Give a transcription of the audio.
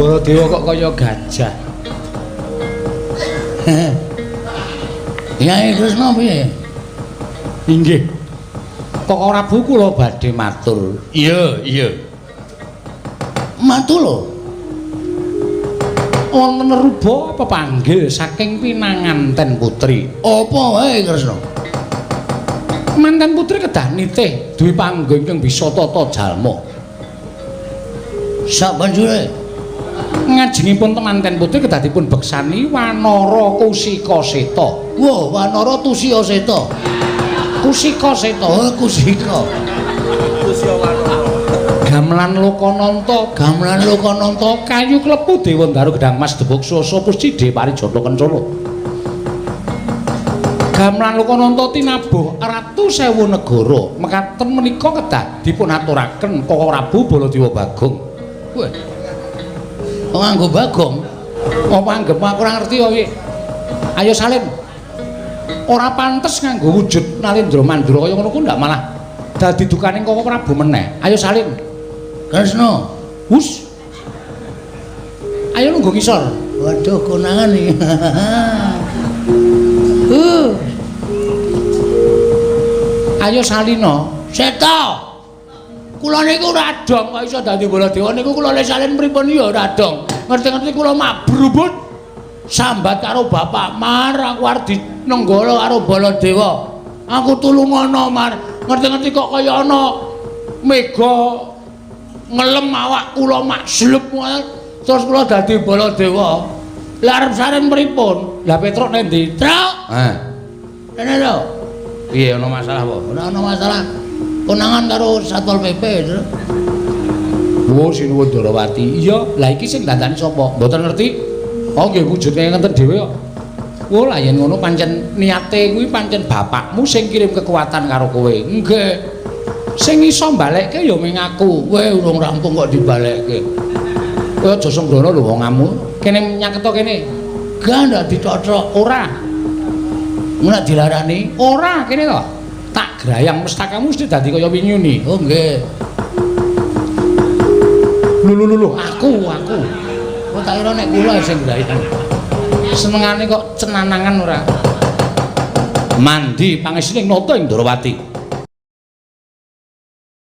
Baladewa kok kaya gajah. Kyai Kresna piye? Inggih. Kok ora Bu kula badhe matur. Iya, iya. Matur lho. Wonten ruba pepanggil saking pinanganten putri. Apa wae Kresna? Manten putri kedah nitih duwe panggon kang bisa tata jalma. Sabanjure ngajengipun temanten putri kedah dipun beksani Wanara Kusika Seta. Wah, Wanara Tusya Seta. Kusika Seta, Kusika. Kusya Wanara. Gamelan Lokananta, kayu klepu Dewandaru Gedang Mas Debuk Sasa Puscide Parijata Kencana. Gamelan Lokananta tinabuh Ratu Sewu Negara. Mekaten menika kedah dipun aturaken Kaka Prabu Baladewa Bagong. Wah. Nganggo Bagong. Apa anggep aku ora ngerti kok iki. Ayo salin. Ora pantes nganggo wujud Nalendra Mandura kaya ngono ku ndak malah dadi dukaning Kaka Prabu meneh. Ayo salin. Kresna. Hus. Ayo lungguh ngisor. Waduh konangan iki. Ayo salina. Seta. Kula niku ora dong kok iso dadi Baladewa niku kula le salin pripun ya ora dong. Ngerti-ngerti kula mabrubut sambat karo Bapak Mar aku arep dinenggala karo Baladewa. Aku tulungono Mar. Ngerti-ngerti kok kaya ana mega ngelem awak kula makslub terus kula dadi Baladewa. Lah arep salin pripun? Lah Petruk nek ndi? Truk. Rene lho. Piye ana masalah apa? Ora ana masalah. Konangan karo Satpol PP. Wo Sinuwun Darawati. Iya, lah iki sing dandani sapa? Mboten ngerti. Oh nggih wujude ngenten dhewe kok. Wo lah yen ngono pancen niate kuwi pancen bapakmu sing kirim kekuatan karo kowe. Nggih. Sing iso mbalekke ya mung aku. Kowe urung rampung kok dibalekke. Kowe aja sembrono lho wongamu. Kene nyaketo kene. Gak ndak dicocok ora. Nek dilarani ora kene kok. Tak grayang mestakamu mesti dadi kaya winyune. Oh nggih. Lho aku. Kok tak kira nek kula sing grayang. Senengane kok cenanangan ora. Mandi pangesine nata ing Darawati.